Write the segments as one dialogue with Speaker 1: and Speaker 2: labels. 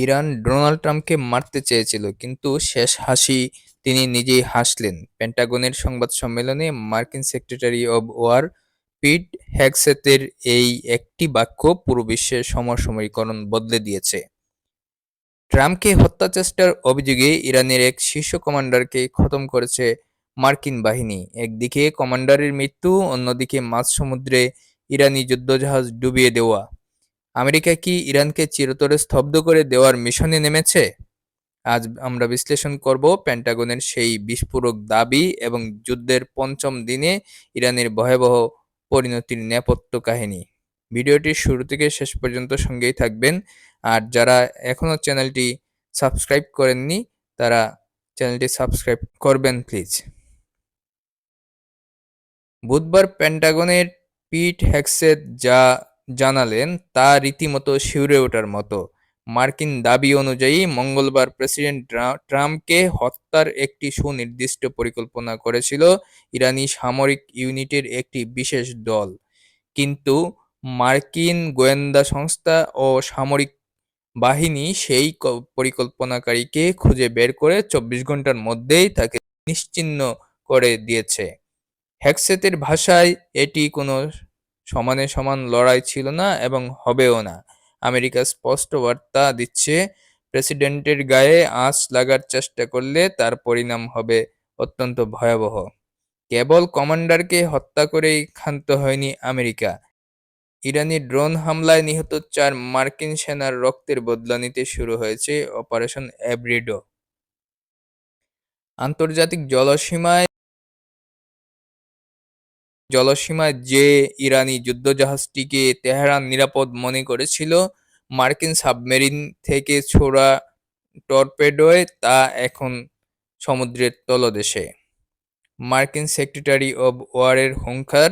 Speaker 1: Iran Donald ট্রাম্পকে মারতে চেয়েছিল, কিন্তু শেষ হাসি তিনি নিজেই হাসলেন। পেন্টাগনের সংবাদ সম্মেলনে মার্কিন সেক্রেটারি অব ওয়ার পিট হেগসেথের এই একটি বাক্য পুরো বিশ্বের সমসাময়িকরণ বদলে দিয়েছে। ট্রাম্পকে হত্যাচেষ্টার অভিযোগে ইরানের এক শীর্ষ কমান্ডারকে খতম করেছে মার্কিন বাহিনী। একদিকে কমান্ডারের মৃত্যু, অন্যদিকে মাঝসমুদ্রে ইরানি যুদ্ধজাহাজ ডুবিয়ে দেওয়া। আমেরিকা কি ইরানকে চিরতরে স্তব্ধ করে দেওয়ার মিশনে নেমেছে? আজ আমরা বিশ্লেষণ করব পেন্টাগনের সেই বিস্ফোরক দাবি এবং যুদ্ধের পঞ্চম দিনে ইরানের ভয়াবহ পরিণতির নেপথ্য কাহিনী। ভিডিওটির শুরু থেকে শেষ পর্যন্ত সঙ্গেই থাকবেন। আর যারা এখনও চ্যানেলটি সাবস্ক্রাইব করেননি, তারা চ্যানেলটি সাবস্ক্রাইব করবেন প্লিজ। বুধবার পেন্টাগনের পিট হেগসেথ যা জানালেন তা রীতিমতো শিউরে ওঠার মতো। মার্কিন দাবি অনুযায়ী মঙ্গলবার প্রেসিডেন্ট ট্রাম্পকে হত্যার একটি সুনির্দিষ্ট পরিকল্পনা করেছিল ইরানি সামরিক ইউনিটের একটি বিশেষ দল। কিন্তু মার্কিন গোয়েন্দা সংস্থা ও সামরিক বাহিনী সেই পরিকল্পনাকারীকে খুঁজে বের করে ২৪ ঘন্টার মধ্যেই তাকে নিশ্চিহ্ন করে দিয়েছে। হেগসেথের ভাষায়, এটি কোনো সমানে সমান লড়াই ছিল না এবং হবেও না। আমেরিকা স্পষ্ট বার্তা দিচ্ছে, প্রেসিডেন্টের গায়ে আঁচ লাগার চেষ্টা করলে তার পরিণাম হবে অত্যন্ত ভয়াবহ। কেবল কমান্ডারকে হত্যা করেই ক্ষান্ত হয়নি আমেরিকা। ইরানি ড্রোন হামলায় নিহত ৪ মার্কিন সেনার রক্তের বদলা নিতে শুরু হয়েছে অপারেশন এভরিডো। আন্তর্জাতিক জলসীমায় যে ইরানি যুদ্ধজাহাজটিকে তেহরান নিরাপদ মনে করেছিল মার্কিন সাবমেরিন থেকে ছোড়া টর্পেডোয়, তা এখন সমুদ্রের তলদেশে। মার্কিন সেক্রেটারি অব ওয়ারের হুঙ্কার,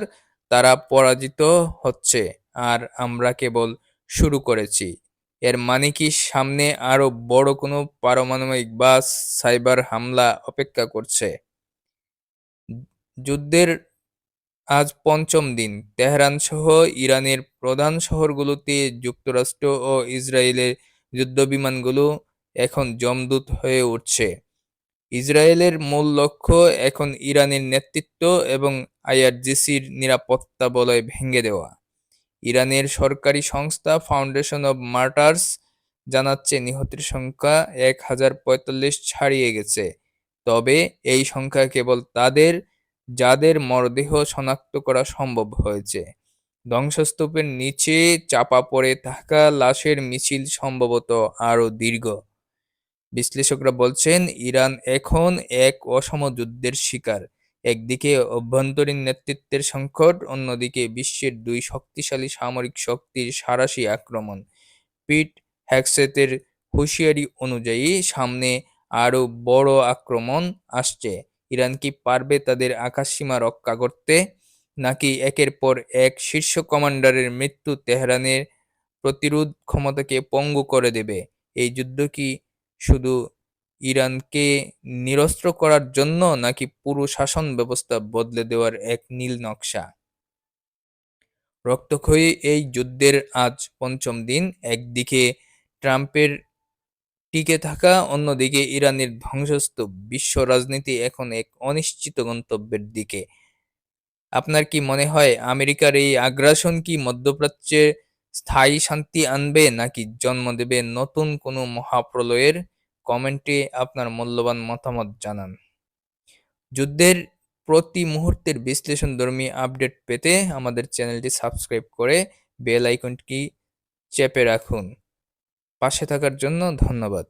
Speaker 1: তারা পরাজিত হচ্ছে আর আমরা কেবল শুরু করেছি। এর মানে কি সামনে আরো বড় কোনো পারমাণবিক বা সাইবার হামলা অপেক্ষা করছে? যুদ্ধের আজ পঞ্চম দিন। তেহরানসহ ইরানের প্রধান শহরগুলোতে যুক্তরাষ্ট্র ও ইসরায়েলের যুদ্ধবিমানগুলো এখন যমদূত হয়ে উঠছে। ইসরায়েলের মূল লক্ষ্য এখন ইরানের নেতৃত্ব এবং আইআরজিসির নিরাপত্তা বলয় ভেঙে দেওয়া। ইরানের সরকারি সংস্থা ফাউন্ডেশন অব মার্টার্স জানাচ্ছে নিহতের সংখ্যা ১,০৪৫ ছাড়িয়ে গেছে। তবে এই সংখ্যা কেবল তাদের, যাদের মরদেহ শনাক্ত করা সম্ভব হয়েছে। ধ্বংসস্তূপের নিচে চাপা পড়ে থাকা লাশের মিছিল সম্ভবত আরও দীর্ঘ। বিশ্লেষকরা বলছেন, ইরান এখন এক অসম যুদ্ধের শিকার। একদিকে অভ্যন্তরীণ নেতৃত্বের সংকট, অন্যদিকে বিশ্বের দুই শক্তিশালী সামরিক শক্তির সাঁড়াশি আক্রমণ। পিট হেগসেথের হুঁশিয়ারি অনুযায়ী সামনে আরও বড় আক্রমণ আসছে। ইরান কি পারবে তাদের আকাশসীমা রক্ষা করতে, নাকি একের পর এক শীর্ষ কমান্ডারের মৃত্যু তেহরানের প্রতিরোধ ক্ষমতাকে পঙ্গু করে দেবে? এই যুদ্ধ কি শুধু ইরানকে নিরস্ত্র করার জন্য, নাকি পুরো শাসন ব্যবস্থা বদলে দেওয়ার এক নীল নকশা? রক্তক্ষয়ী এই যুদ্ধের আজ পঞ্চম দিন। একদিকে ট্রাম্পের টিকে থাকা, অন্যদিকে ইরানের ধ্বংসস্তূপ। বিশ্ব রাজনীতি এখন এক অনিশ্চিত গন্তব্যের দিকে। আপনার কি মনে হয় আমেরিকার এই আগ্রাসন কি মধ্যপ্রাচ্যে স্থায়ী শান্তি আনবে, নাকি জন্ম দেবে নতুন কোনো মহাপ্রলয়ের? কমেন্টে আপনার মূল্যবান মতামত জানান। যুদ্ধের প্রতি মুহূর্তের বিশ্লেষণধর্মী আপডেট পেতে আমাদের চ্যানেলটি সাবস্ক্রাইব করে বেল আইকনটি চেপে রাখুন। পাশে থাকার জন্য ধন্যবাদ।